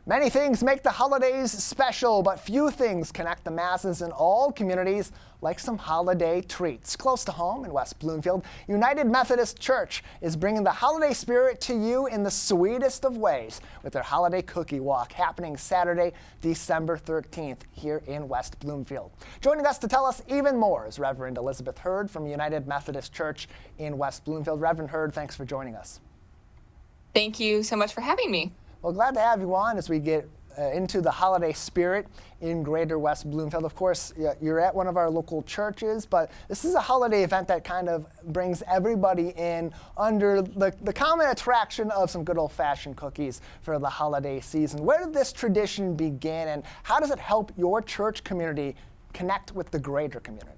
Many things make the holidays special, but few things connect the masses in all communities like some holiday treats. Close to home in West Bloomfield, United Methodist Church is bringing the holiday spirit to you in the sweetest of ways with their holiday cookie walk happening Saturday, December 13th here in West Bloomfield. Joining us to tell us even more is Reverend Elizabeth Hurd from United Methodist Church in West Bloomfield. Reverend Hurd, thanks for joining us. Thank you so much for having me. Well, glad to have you on as we get into the holiday spirit in Greater West Bloomfield. Of course, you're at one of our local churches, but this is a holiday event that kind of brings everybody in under the common attraction of some good old-fashioned cookies for the holiday season. Where did this tradition begin, and how does it help your church community connect with the greater community?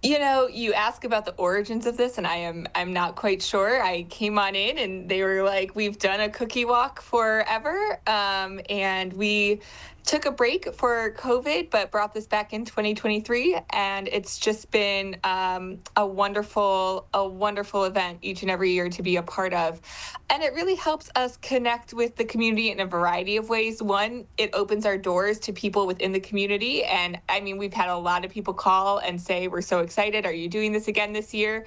You know, you ask about the origins of this, and I'm not quite sure. I came on in, and they were like, "We've done a cookie walk forever," and we took a break for COVID, but brought this back in 2023, and it's just been a wonderful event each and every year to be a part of. And it really helps us connect with the community in a variety of ways. One, it opens our doors to people within the community, and I mean, we've had a lot of people call and say, "We're so excited. Are you doing this again this year?"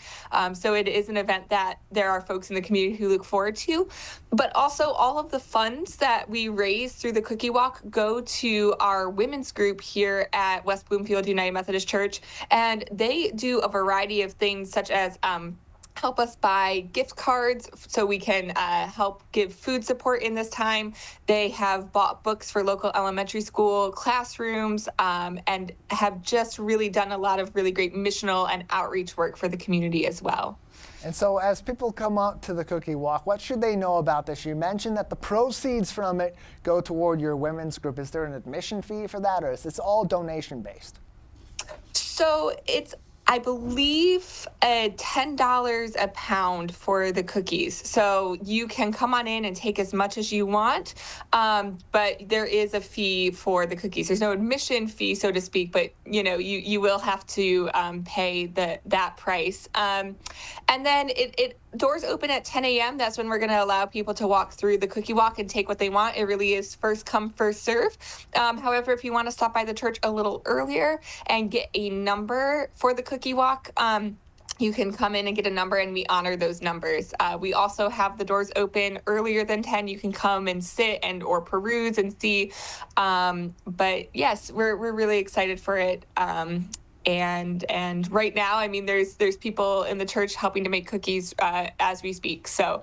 So it is an event that there are folks in the community who look forward to. But also, all of the funds that we raise through the cookie walk go to our women's group here at West Bloomfield United Methodist Church, and they do a variety of things such as help us buy gift cards so we can help give food support in this time. They have bought books for local elementary school classrooms and have just really done a lot of really great missional and outreach work for the community as well. And so as people come out to the cookie walk, what should they know about this? You mentioned that the proceeds from it go toward your women's group. Is there an admission fee for that, or is this all donation based? So it's, I believe, $10 a pound for the cookies. So you can come on in and take as much as you want, but there is a fee for the cookies. There's no admission fee, so to speak, but you will have to pay that price. And then it doors open at 10 a.m. That's when we're going to allow people to walk through the cookie walk and take what they want. It really is first come, first serve. However, if you want to stop by the church a little earlier and get a number for the cookie walk, you can come in and get a number, and we honor those numbers. We also have the doors open earlier than 10. You can come and sit and or peruse and see. But yes, we're really excited for it. And right now, I mean, there's people in the church helping to make cookies as we speak. So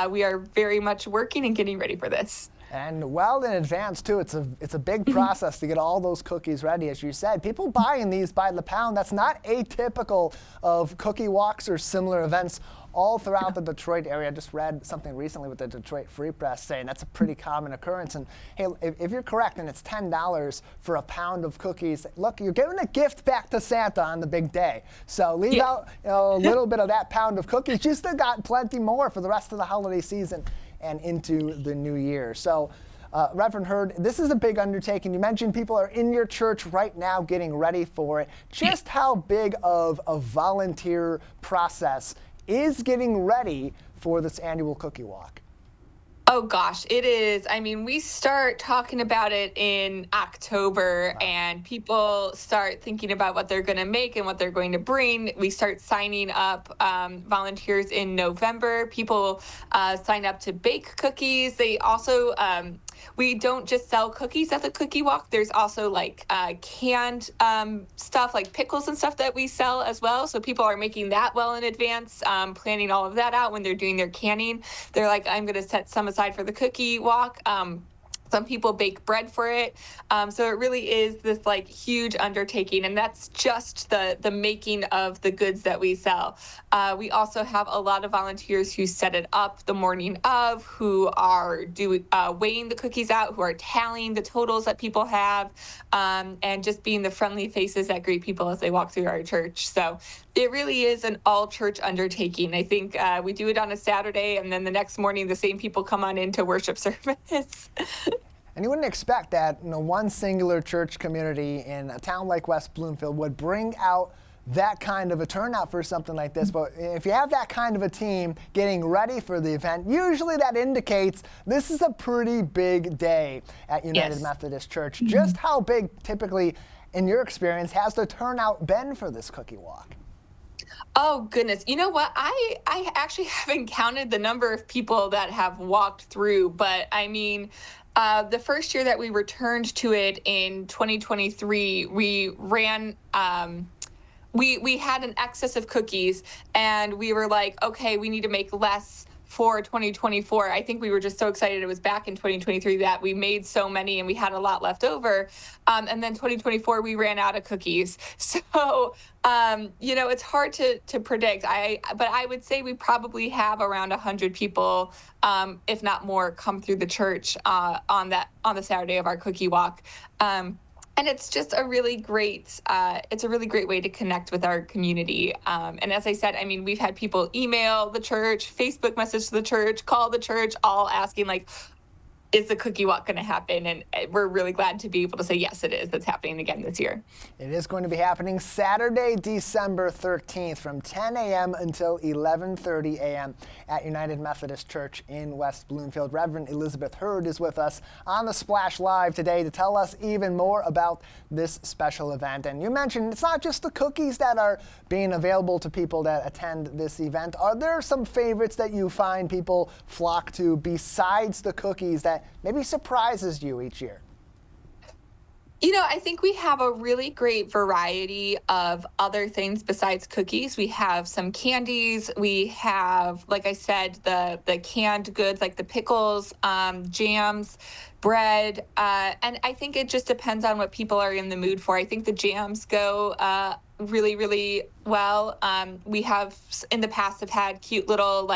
we are very much working and getting ready for this. And well in advance too. It's a big process to get all those cookies ready. As you said, people buying these by the pound. That's not atypical of cookie walks or similar events all throughout the Detroit area. I just read something recently with the Detroit Free Press saying that's a pretty common occurrence. And hey, if you're correct and it's $10 for a pound of cookies, look, you're giving a gift back to Santa on the big day. So leave out a little bit of that pound of cookies. You still got plenty more for the rest of the holiday season and into the new year. So Reverend Hurd, this is a big undertaking. You mentioned people are in your church right now getting ready for it. Just how big of a volunteer process is getting ready for this annual cookie walk? Oh gosh, it is. I mean, we start talking about it in October, and people start thinking about what they're going to make and what they're going to bring. We start signing up volunteers in November. People sign up to bake cookies. They also, we don't just sell cookies at the cookie walk. There's also like canned stuff like pickles and stuff that we sell as well. So people are making that well in advance, planning all of that out when they're doing their canning. They're like, I'm going to set some aside for the cookie walk. Some people bake bread for it. So it really is this like huge undertaking, and that's just the making of the goods that we sell. We also have a lot of volunteers who set it up the morning of, who are weighing the cookies out, who are tallying the totals that people have, and just being the friendly faces that greet people as they walk through our church. So it really is an all-church undertaking. I think we do it on a Saturday, and then the next morning the same people come on into worship service. And you wouldn't expect that one singular church community in a town like West Bloomfield would bring out that kind of a turnout for something like this, but if you have that kind of a team getting ready for the event, usually that indicates this is a pretty big day at United Methodist Church. Just how big, typically, in your experience, has the turnout been for this cookie walk? Oh goodness. You know what? I actually haven't counted the number of people that have walked through, but I mean, the first year that we returned to it in 2023, we ran we had an excess of cookies, and we were like, okay, we need to make less for 2024. I think we were just so excited it was back in 2023 that we made so many and we had a lot left over. And then 2024, we ran out of cookies. So, it's hard to predict. But I would say we probably have around 100 people, if not more, come through the church on the Saturday of our cookie walk. And it's just a really great way to connect with our community. And as I said, I mean, we've had people email the church, Facebook message to the church, call the church, all asking like, is the cookie walk going to happen? And we're really glad to be able to say, yes, it is. That's happening again this year. It is going to be happening Saturday, December 13th from 10 a.m. until 11:30 a.m. at United Methodist Church in West Bloomfield. Reverend Elizabeth Hurd is with us on the Splash Live today to tell us even more about this special event. And you mentioned it's not just the cookies that are being available to people that attend this event. Are there some favorites that you find people flock to besides the cookies that maybe surprises you each year? I think we have a really great variety of other things besides cookies. We have some candies. We have, like I said, the canned goods like the pickles, jams, bread. And I think it just depends on what people are in the mood for. I think the jams go really, really well. We have in the past have had cute little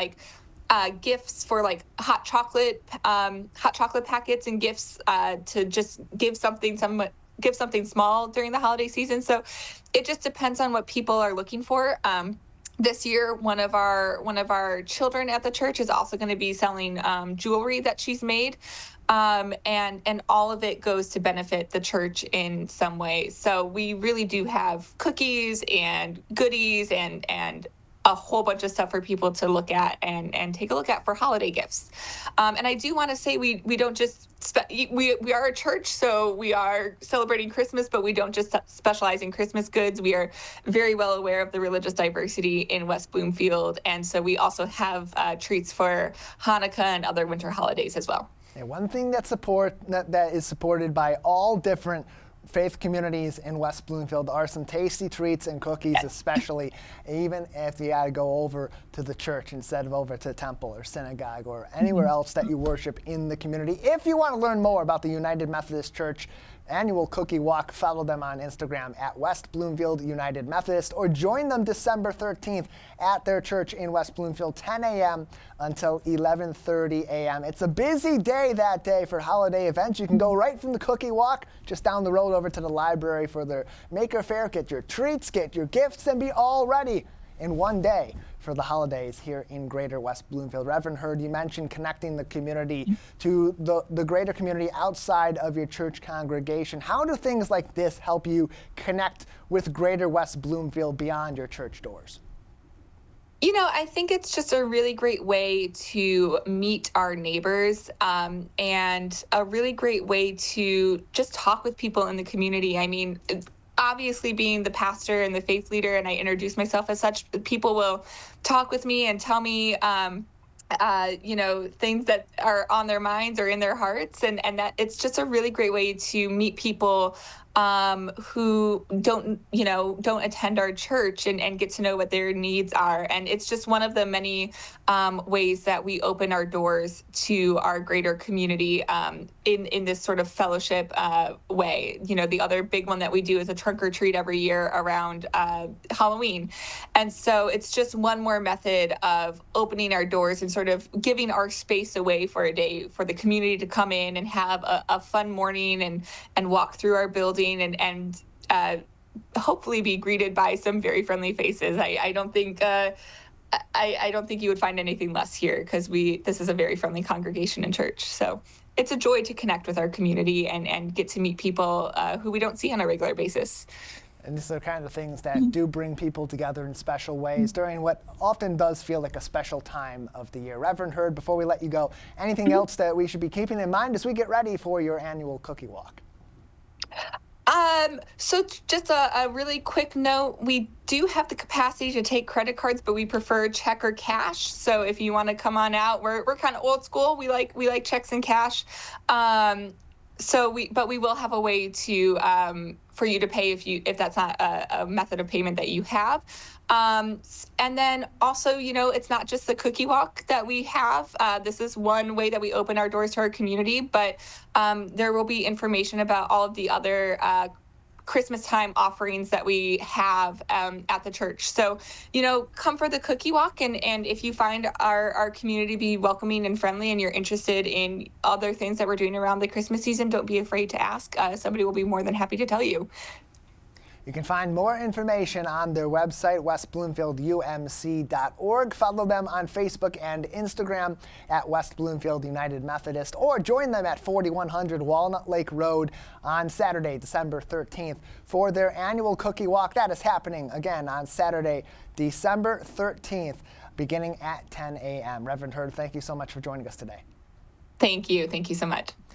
gifts for like hot chocolate packets and gifts to just give something small during the holiday season. So it just depends on what people are looking for. This year, one of our children at the church is also going to be selling jewelry that she's made. And all of it goes to benefit the church in some way. So we really do have cookies and goodies and a whole bunch of stuff for people to look at and take a look at for holiday gifts. And I do want to say we don't just we are a church, so we are celebrating Christmas, but we don't just specialize in Christmas goods. We are very well aware of the religious diversity in West Bloomfield, and so we also have treats for Hanukkah and other winter holidays as well. And one thing that is supported by all different faith communities in West Bloomfield are some tasty treats and cookies, especially, even if you got to go over to the church instead of over to temple or synagogue or anywhere else that you worship in the community. If you want to learn more about the United Methodist Church annual cookie walk, follow them on Instagram at West Bloomfield United Methodist, or join them December 13th at their church in West Bloomfield, 10 a.m. until 11:30 a.m. It's a busy day that day for holiday events. You can go right from the cookie walk just down the road over to the library for their Maker Fair, get your treats, get your gifts, and be all ready in one day for the holidays here in Greater West Bloomfield. Reverend Hurd, you mentioned connecting the community to the greater community outside of your church congregation. How do things like this help you connect with Greater West Bloomfield beyond your church doors? I think it's just a really great way to meet our neighbors, and a really great way to just talk with people in the community. I mean, obviously being the pastor and the faith leader, and I introduce myself as such, people will talk with me and tell me, things that are on their minds or in their hearts. And that it's just a really great way to meet people who don't attend our church and get to know what their needs are. And it's just one of the many ways that we open our doors to our greater community in this sort of fellowship way. The other big one that we do is a trunk or treat every year around Halloween. And so it's just one more method of opening our doors and sort of giving our space away for a day for the community to come in and have a fun morning and walk through our building and hopefully be greeted by some very friendly faces. I don't think I don't think you would find anything less here, because this is a very friendly congregation and church. So it's a joy to connect with our community and get to meet people who we don't see on a regular basis. And these are the kind of things that do bring people together in special ways during what often does feel like a special time of the year. Reverend Hurd, before we let you go, anything else that we should be keeping in mind as we get ready for your annual cookie walk? So just a really quick note, we do have the capacity to take credit cards, but we prefer check or cash. So if you want to come on out, we're kind of old school. We like checks and cash. But we will have a way to for you to pay if that's not a method of payment that you have. And then also, it's not just the cookie walk that we have. This is one way that we open our doors to our community, but there will be information about all of the other Christmas time offerings that we have at the church. So, come for the cookie walk. And if you find our community be welcoming and friendly and you're interested in other things that we're doing around the Christmas season, don't be afraid to ask. Somebody will be more than happy to tell you. You can find more information on their website, westbloomfieldumc.org. Follow them on Facebook and Instagram at West Bloomfield United Methodist, or join them at 4100 Walnut Lake Road on Saturday, December 13th for their annual cookie walk. That is happening again on Saturday, December 13th, beginning at 10 a.m. Reverend Hurd, thank you so much for joining us today. Thank you. Thank you so much.